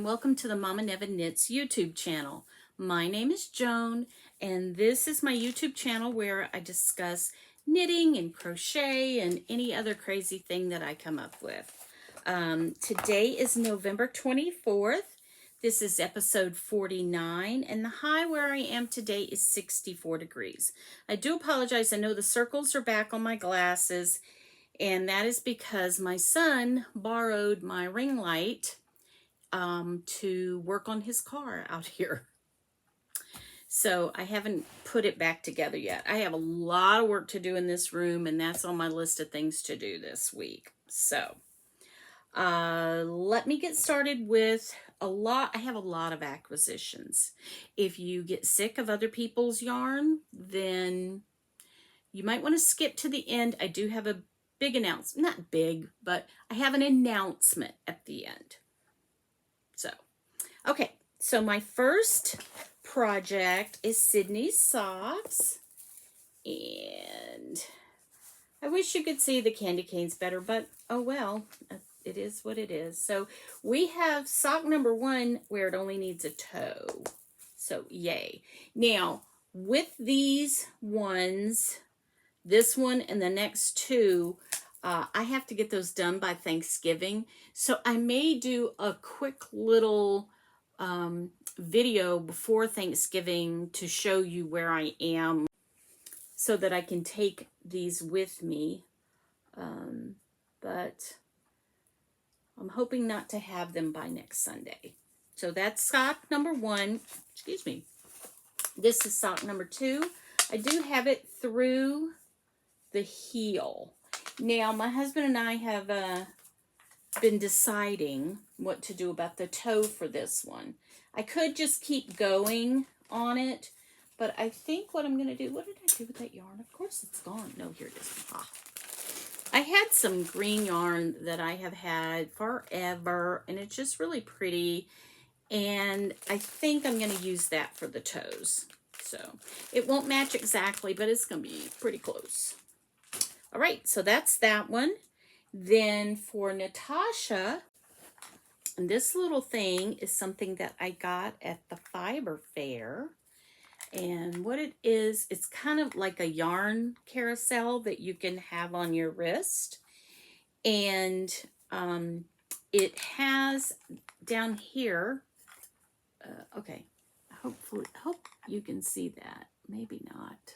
welcome to the Mommanevin Knits YouTube channel. My name is Joan, and this is my YouTube channel where I discuss knitting and crochet and any other crazy thing that I come up with. Today is November 24th. This is episode 49, and the high where I am today is 64 degrees. I do apologize. I know the circles are back on my glasses, and that is because my son borrowed my ring light to work on his car out here. So I haven't put it back together yet. I have a lot of work to do in this room, and that's on my list of things to do this week. So let me get started with I have a lot of acquisitions. If you get sick of other people's yarn, then you might want to skip to the end. I do have a big announcement, not big, but I have an announcement at the end. So, okay, so my first project is Sydney's socks, and I wish you could see the candy canes better, but oh well, it is what it is. So we have sock number 1 where it only needs a toe, so yay. Now, with these ones, this one and the next two, I have to get those done by Thanksgiving. So I may do a quick little video before Thanksgiving to show you where I am so that I can take these with me. But I'm hoping not to have them by next Sunday. So that's sock number 1. Excuse me. This is sock number 2. I do have it through the heel. Now, my husband and I have been deciding what to do about the toe for this one. I could just keep going on it, but I think what I'm going to do, what did I do with that yarn? Of course it's gone. No, here it is. Ah. I had some green yarn that I have had forever, and it's just really pretty, and I think I'm going to use that for the toes. So it won't match exactly, but it's going to be pretty close. All right, so that's that one. Then for Natasha, and this little thing is something that I got at the fiber fair. And what it is, it's kind of like a yarn carousel that you can have on your wrist. And it has down here, okay, hope you can see that. Maybe not.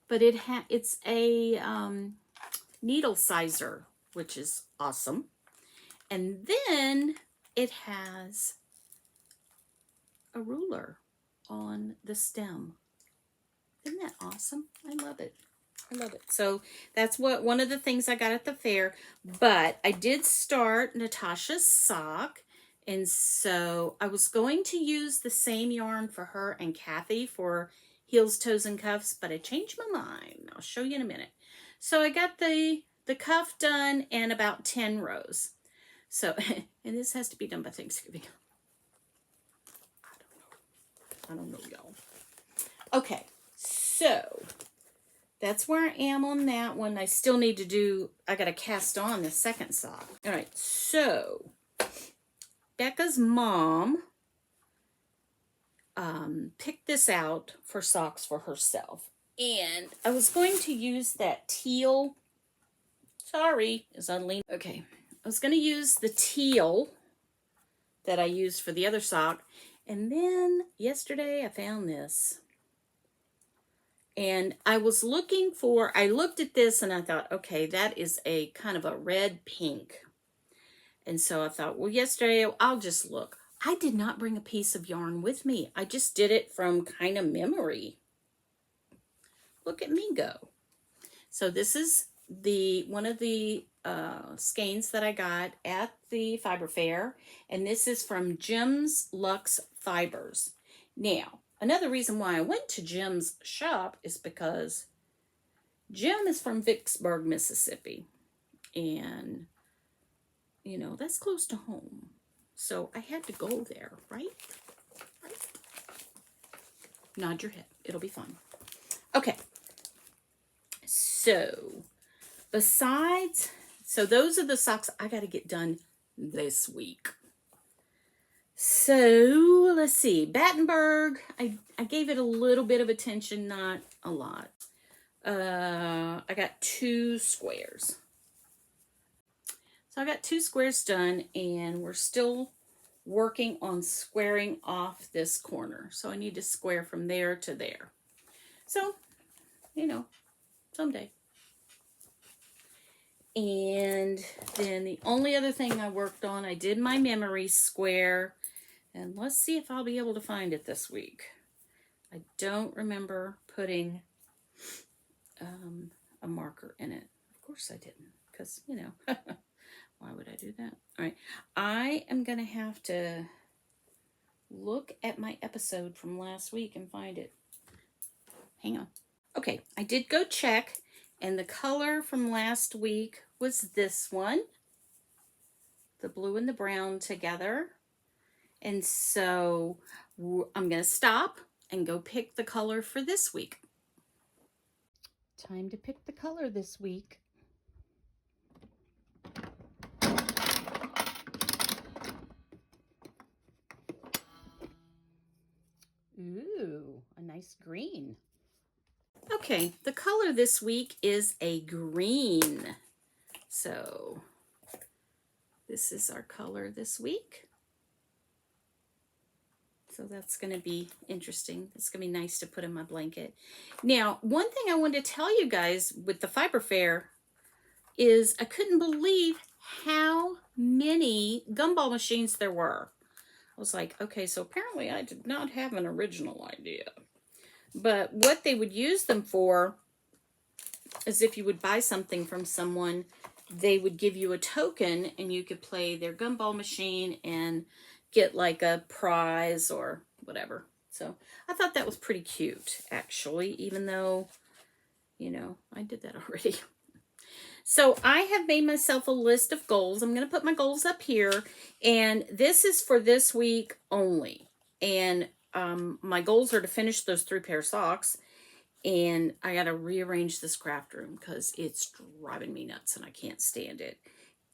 But it's a needle sizer, which is awesome. And then it has a ruler on the stem. Isn't that awesome? I love it. I love it. So that's one of the things I got at the fair. But I did start Natasha's sock. And so I was going to use the same yarn for her and Kathy for heels, toes, and cuffs, but I changed my mind. I'll show you in a minute. So I got the cuff done and about 10 rows. So, and this has to be done by Thanksgiving. I don't know, y'all. Okay, so that's where I am on that one. I still need to do, I got to cast on the second sock. All right, so Becca's mom picked this out for socks for herself. And I was going to use that teal, sorry, is on lean. Okay, I was going to use the teal that I used for the other sock. And then yesterday I found this. And I was looking for, I looked at this and I thought, okay, that is a kind of a red pink. And so I thought, well, yesterday I'll just look. I did not bring a piece of yarn with me. I just did it from kind of memory. Look at me go. So this is one of the skeins that I got at the fiber fair. And this is from Jim's Luxe Fibers. Now, another reason why I went to Jim's shop is because Jim is from Vicksburg, Mississippi. And, you know, that's close to home. So I had to go there, right? Right? Nod your head. It'll be fine. Okay. So, so those are the socks I got to get done this week. So let's see, Battenberg, I gave it a little bit of attention, not a lot. I got 2 squares. So I got 2 squares done, and we're still working on squaring off this corner. So I need to square from there to there. So, you know, someday. And then the only other thing I worked on, I did my memory square. And let's see if I'll be able to find it this week. I don't remember putting a marker in it. Of course I didn't, because, you know, why would I do that? All right, I am going to have to look at my episode from last week and find it. Hang on. Okay, I did go check, and the color from last week was this one. The blue and the brown together. And so I'm going to stop and go pick the color for this week. Time to pick the color this week. Ooh, a nice green. Okay, the color this week is a green. So this is our color this week. So that's going to be interesting. It's going to be nice to put in my blanket. Now, one thing I wanted to tell you guys with the Fiber Fair is I couldn't believe how many gumball machines there were. I was like, okay, so apparently I did not have an original idea. But what they would use them for is if you would buy something from someone, they would give you a token and you could play their gumball machine and get like a prize or whatever. So I thought that was pretty cute, actually, even though, you know, I did that already. So I have made myself a list of goals. I'm going to put my goals up here, and this is for this week only. And my goals are to finish those 3 pair of socks, and I got to rearrange this craft room because it's driving me nuts and I can't stand it.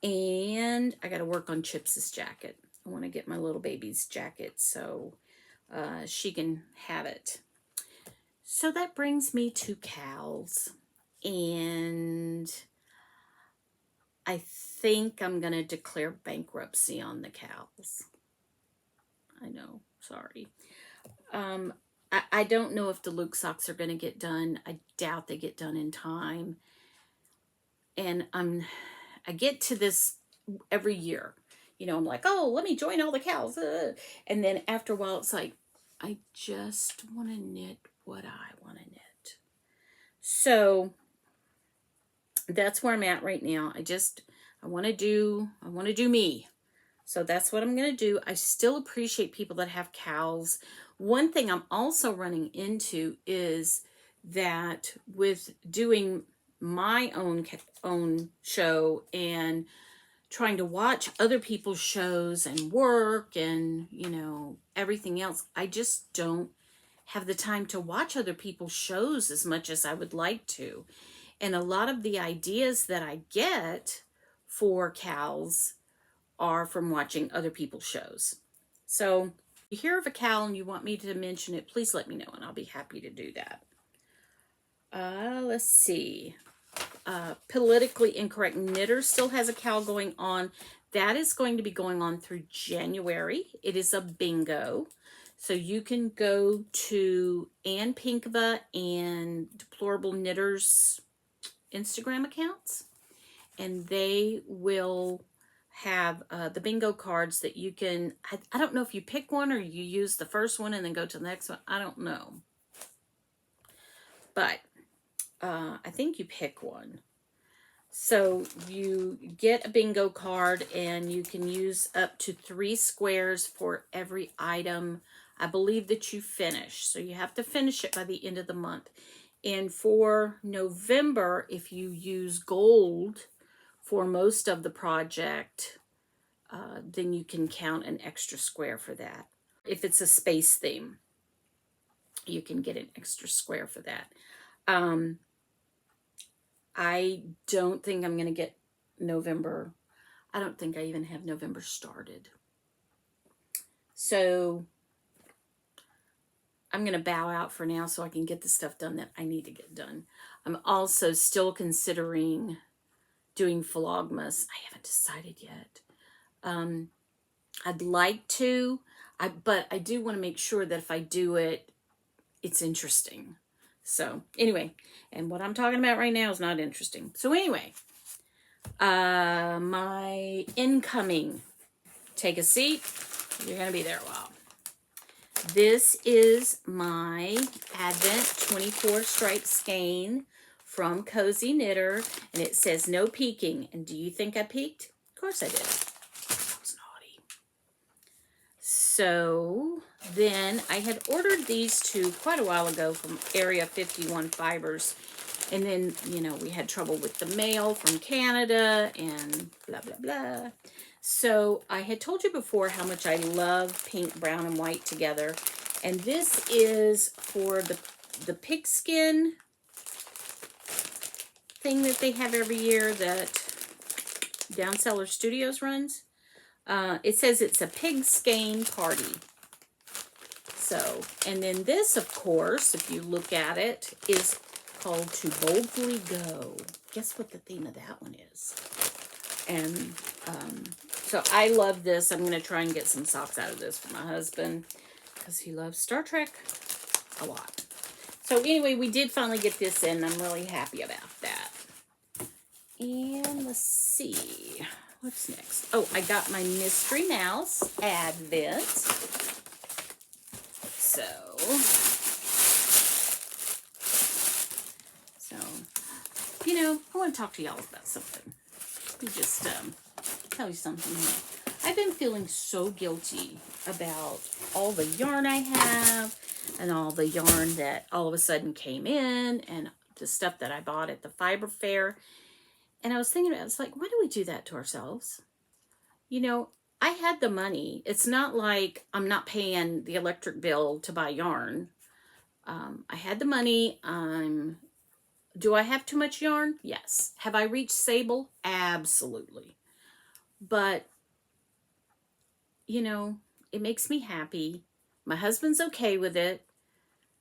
And I got to work on Chips's jacket. I want to get my little baby's jacket so she can have it. So that brings me to Cal's, and I think I'm going to declare bankruptcy on the Cal's. I know, sorry. I don't know if the Luke socks are going to get done. I doubt they get done in time. And I get to this every year. You know, I'm like, oh, let me join all the Cal's. And then after a while, it's like, I just want to knit what I want to knit. So that's where I'm at right now. I want to do me. So that's what I'm going to do. I still appreciate people that have Cal's. One thing I'm also running into is that with doing my own show and trying to watch other people's shows and work and, you know, everything else, I just don't have the time to watch other people's shows as much as I would like to. And a lot of the ideas that I get for Cal's are from watching other people's shows. So if you hear of a Cal and you want me to mention it, please let me know and I'll be happy to do that. Let's see. Politically Incorrect Knitter still has a Cal going on. That is going to be going on through January. It is a bingo. So you can go to Ann Pinkva and Deplorable Knitters Instagram accounts, and they will have the bingo cards that you can, I don't know if you pick one or you use the first one and then go to the next one. I don't know. But I think you pick one. So you get a bingo card and you can use up to 3 squares for every item, I believe, that you finish. So you have to finish it by the end of the month. And for November, if you use gold for most of the project, then you can count an extra square for that. If it's a space theme, you can get an extra square for that. I don't think I'm going to get November. I don't think I even have November started. So I'm going to bow out for now so I can get the stuff done that I need to get done. I'm also still considering doing Vlogmas. I haven't decided yet. I'd like to, but I do want to make sure that if I do it, it's interesting. So anyway, and what I'm talking about right now is not interesting. So anyway, my incoming, take a seat. You're going to be there a while. This is my Advent 24 stripe skein from Cozy Knitter, and it says no peeking. And do you think I peeked? Of course I did. I was naughty. So then I had ordered these two quite a while ago from Area 51 Fibers, and then, you know, we had trouble with the mail from Canada and blah, blah, blah. So I had told you before how much I love pink, brown, and white together. And this is for the pigskin thing that they have every year that Downseller Studios runs. It says it's a pig skein party. So, and then this, of course, if you look at it, is called To Boldly Go. Guess what the theme of that one is? And so I love this. I'm going to try and get some socks out of this for my husband because he loves Star Trek a lot. So anyway, we did finally get this in. I'm really happy about that. And let's see. What's next? Oh, I got my Mystery Mouse Advent. So, you know, I want to talk to y'all about something. Let me just tell you something here. I've been feeling so guilty about all the yarn I have and all the yarn that all of a sudden came in and the stuff that I bought at the fiber fair. And I was thinking, I was like, why do we do that to ourselves? You know, I had the money. It's not like I'm not paying the electric bill to buy yarn. I had the money. Do I have too much yarn? Yes. Have I reached Sable? Absolutely. But, you know, it makes me happy. My husband's okay with it.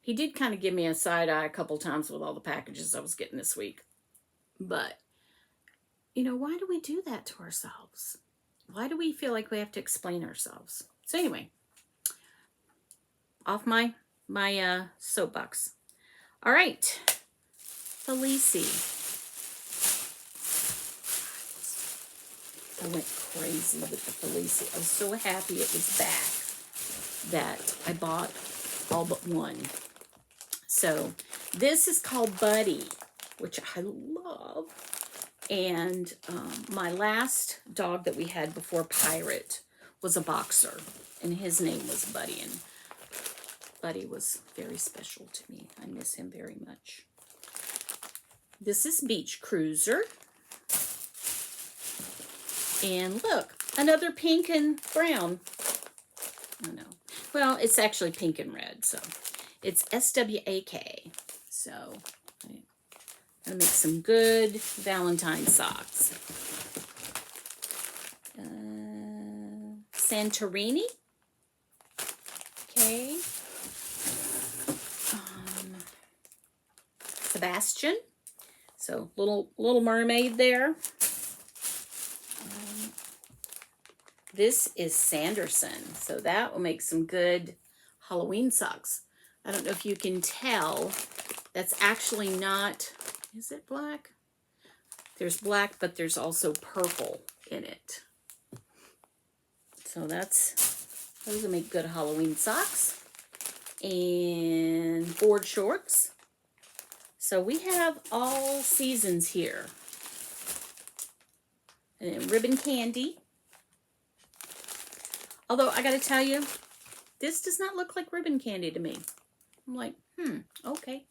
He did kind of give me a side eye a couple times with all the packages I was getting this week. But, you know, why do we do that to ourselves? Why do we feel like we have to explain ourselves? So anyway, off my soapbox. All right, Felicie. I went crazy with the Felicie. I was so happy it was back that I bought all but one. So this is called Buddy, which I love. And my last dog that we had before Pirate was a boxer, and his name was Buddy, and Buddy was very special to me. I miss him very much. This is Beach Cruiser. And look, another pink and brown. Oh no. Well, it's actually pink and red, so it's SWAK. So I'm gonna make some good Valentine socks. Santorini. Okay. Sebastian. So little mermaid there. This is Sanderson. So that will make some good Halloween socks. I don't know if you can tell. That's actually not, is it black? There's black, but there's also purple in it. So those will make good Halloween socks. And board shorts. So we have all seasons here. And then ribbon candy. Although I gotta tell you, this does not look like ribbon candy to me. I'm like, okay.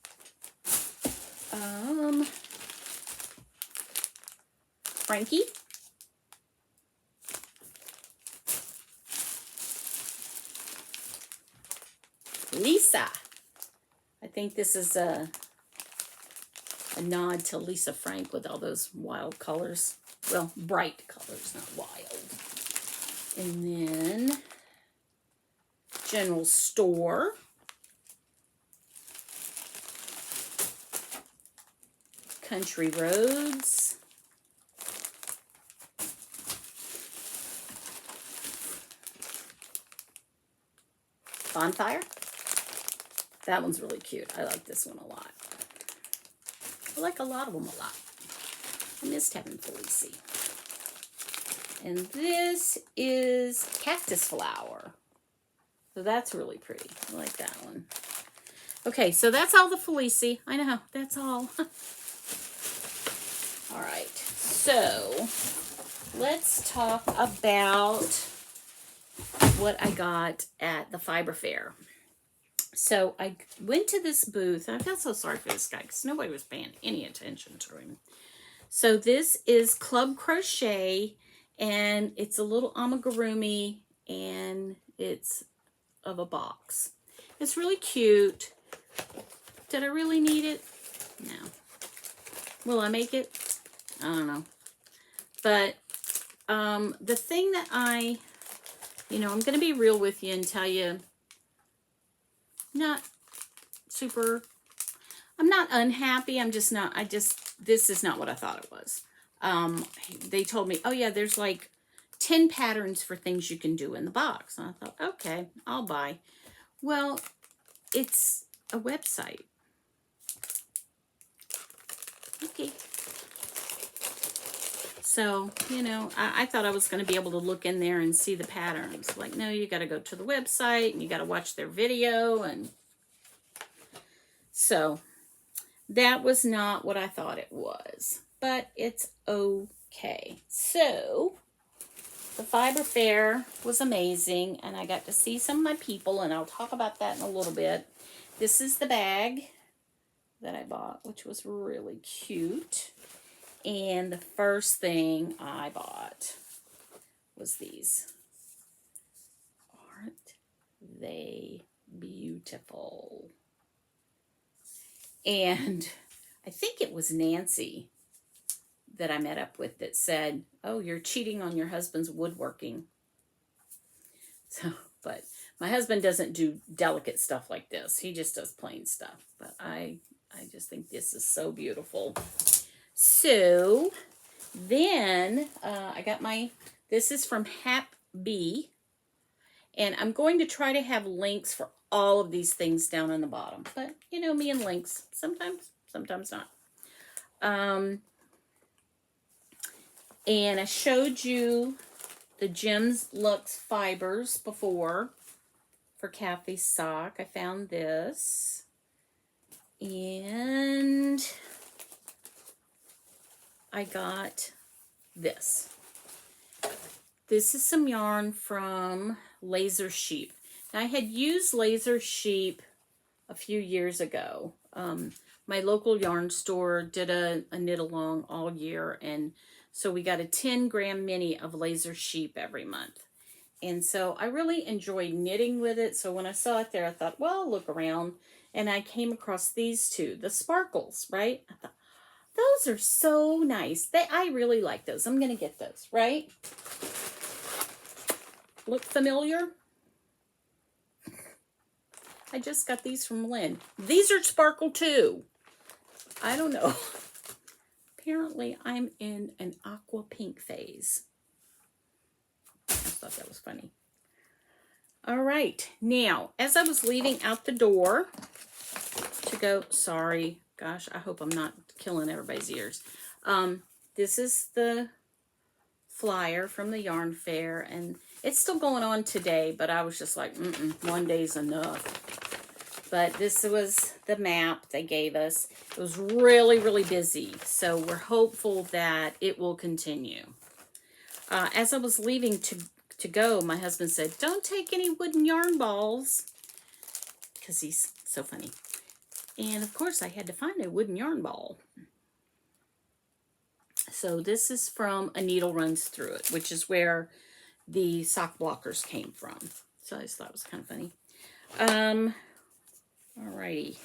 Frankie. Lisa. I think this is a nod to Lisa Frank with all those wild colors. Well, bright colors, not wild. And then General Store. Country Roads. Bonfire. That one's really cute. I like this one a lot. I like a lot of them a lot. I missed having Felicie. And this is Cactus Flower. So that's really pretty. I like that one. Okay, so that's all the Felicie. I know, that's all. All right, so let's talk about what I got at the Fiber Fair. So I went to this booth, and I felt so sorry for this guy because nobody was paying any attention to him. So this is Club Crochet, and it's a little amigurumi, and it's of a box. It's really cute. Did I really need it? No. Will I make it? I don't know. But the thing that I'm going to be real with you and tell you, I'm not unhappy. This is not what I thought it was. They told me, oh yeah, there's like 10 patterns for things you can do in the box. And I thought, okay, I'll buy. Well, it's a website. Okay. So, I thought I was going to be able to look in there and see the patterns. Like, no, you got to go to the website and you got to watch their video. And so that was not what I thought it was, but it's okay. So the Fiber Fair was amazing, and I got to see some of my people, and I'll talk about that in a little bit. This is the bag that I bought, which was really cute. And the first thing I bought was these. Aren't they beautiful? And I think it was Nancy that I met up with that said, oh, you're cheating on your husband's woodworking. So, but my husband doesn't do delicate stuff like this. He just does plain stuff. But I just think this is so beautiful. So then I got this is from Hap B. And I'm going to try to have links for all of these things down on the bottom. But, me and links. Sometimes not. And I showed you the Gems Luxe fibers before for Kathy's sock. I found this. And I got this. This is some yarn from Laser Sheep. Now, I had used Laser Sheep a few years ago. My local yarn store did a knit along all year, and so we got a 10-gram mini of Laser Sheep every month. And so I really enjoyed knitting with it. So when I saw it there, I thought, well, I'll look around. And I came across these two, the sparkles, right? I thought, those are so nice. I really like those. I'm going to get those, right? Look familiar? I just got these from Lynn. These are sparkle too. I don't know. Apparently, I'm in an aqua pink phase. I thought that was funny. All right. Now, as I was leaving out the door to go, sorry, gosh, I hope I'm not killing everybody's ears. This is the flyer from the yarn fair, and it's still going on today, but I was just like, one day's enough. But this was the map they gave us. It was really, really busy, so we're hopeful that it will continue. As I was leaving to go, my husband said, don't take any wooden yarn balls, because he's so funny. And of course, I had to find a wooden yarn ball. So this is from A Needle Runs Through It, which is where the sock blockers came from. So I just thought it was kind of funny. Alrighty.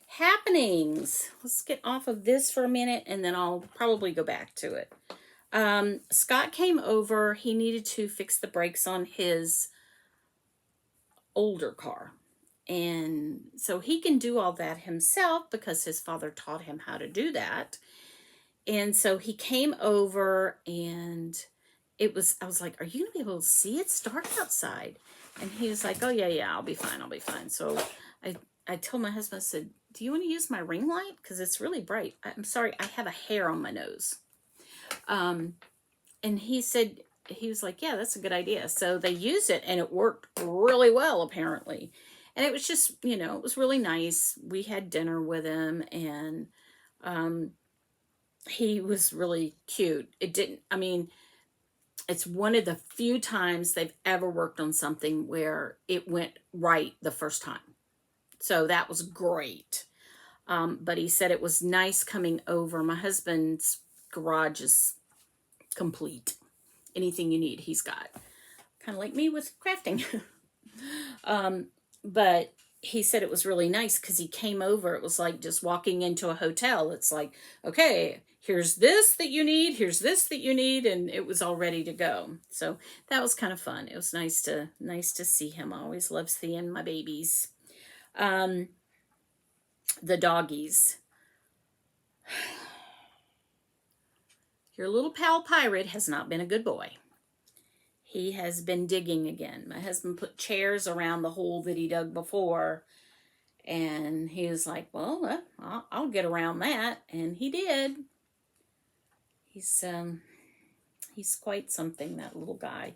Happenings. Let's get off of this for a minute, and then I'll probably go back to it. Scott came over. He needed to fix the brakes on his older car. And so he can do all that himself because his father taught him how to do that. And so he came over, and I was like, are you going to be able to see? It's dark outside. And he was like, oh, yeah, I'll be fine. So I told my husband, I said, do you want to use my ring light? Because it's really bright. I'm sorry, I have a hair on my nose. And he was like, yeah, that's a good idea. So they used it, and it worked really well, apparently. And it was just, it was really nice. We had dinner with him, and he was really cute. It's one of the few times they've ever worked on something where it went right the first time. So that was great. But he said it was nice coming over. My husband's garage is complete. Anything you need, he's got. Kind of like me with crafting. But he said it was really nice because he came over. It was like just walking into a hotel. It's like, okay, here's this that you need. Here's this that you need. And it was all ready to go. So that was kind of fun. It was nice to see him. I always love seeing my babies. The doggies. Your little pal Pirate has not been a good boy. He has been digging again. My husband put chairs around the hole that he dug before. And he was like, well, I'll get around that. And he did. He's quite something, that little guy.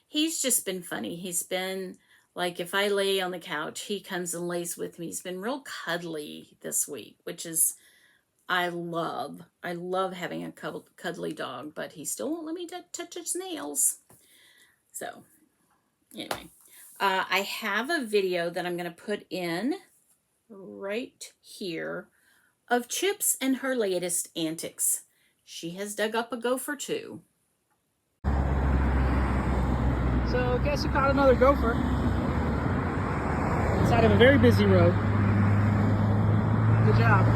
He's just been funny. He's been like, if I lay on the couch, he comes and lays with me. He's been real cuddly this week, which is, I love having a cuddly dog, but he still won't let me touch his nails. So, anyway, I have a video that I'm going to put in right here of Chips and her latest antics. She has dug up a gopher too. So, guess who caught another gopher? Inside of a very busy road. Good job.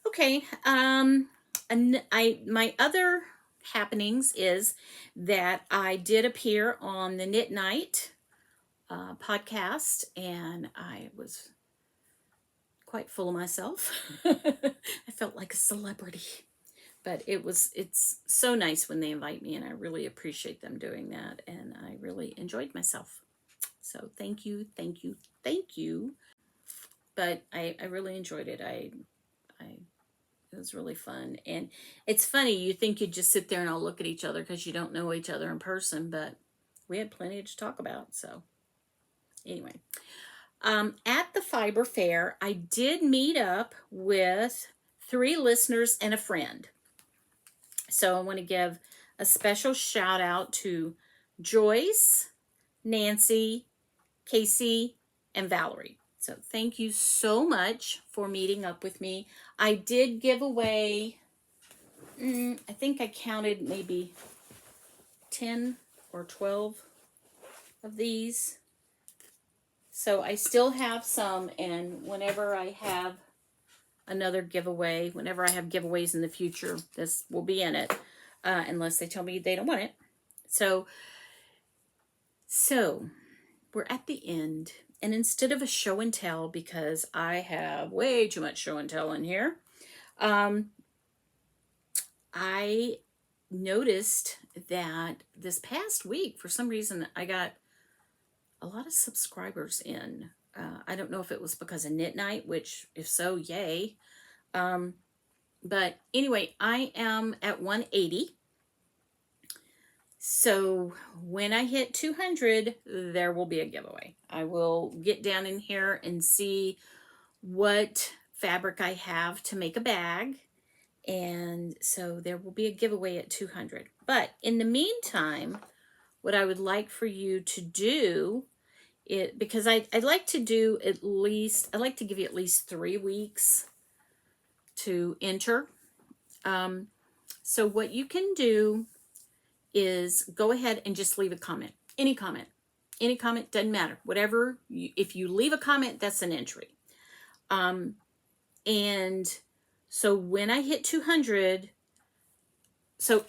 Okay, my other happenings is that I did appear on the Knit Night podcast, and I was quite full of myself. I felt like a celebrity, but it's so nice when they invite me, and I really appreciate them doing that, and I really enjoyed myself. So thank you. But I really enjoyed it. It was really fun. And it's funny, you think you'd just sit there and all look at each other because you don't know each other in person, but we had plenty to talk about. So anyway, at the Fiber Fair, I did meet up with 3 listeners and a friend. So I want to give a special shout out to Joyce, Nancy, Casey, and Valerie. So thank you so much for meeting up with me. I did give away, I think I counted maybe 10 or 12 of these. So I still have some, and whenever I have another giveaway, whenever I have giveaways in the future, this will be in it, unless they tell me they don't want it. So we're at the end. And instead of a show and tell, because I have way too much show and tell in here, I noticed that this past week, for some reason, I got a lot of subscribers in. I don't know if it was because of Knit Night, which if so, yay. But anyway, I am at 180. So when I hit 200, there will be a giveaway. I will get down in here and see what fabric I have to make a bag. And so there will be a giveaway at 200. But in the meantime, what I would like for you to do, because I'd like to do I'd like to give you at least 3 weeks to enter. So what you can do is go ahead and just leave a comment. Any comment, doesn't matter. Whatever, if you leave a comment, that's an entry. And so when I hit 200, so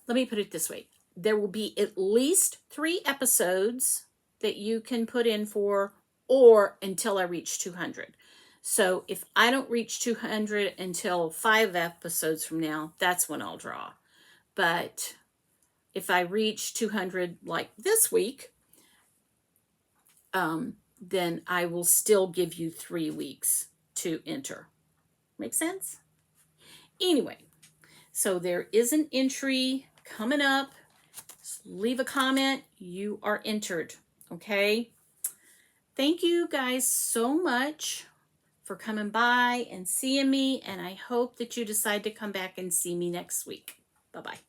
let me put it this way. There will be at least 3 episodes that you can put in for, or until I reach 200. So if I don't reach 200 until 5 episodes from now, that's when I'll draw. But if I reach 200 like this week, then I will still give you 3 weeks to enter. Make sense? Anyway, so there is an entry coming up. Just leave a comment. You are entered. Okay? Thank you guys so much for coming by and seeing me, and I hope that you decide to come back and see me next week. Bye-bye.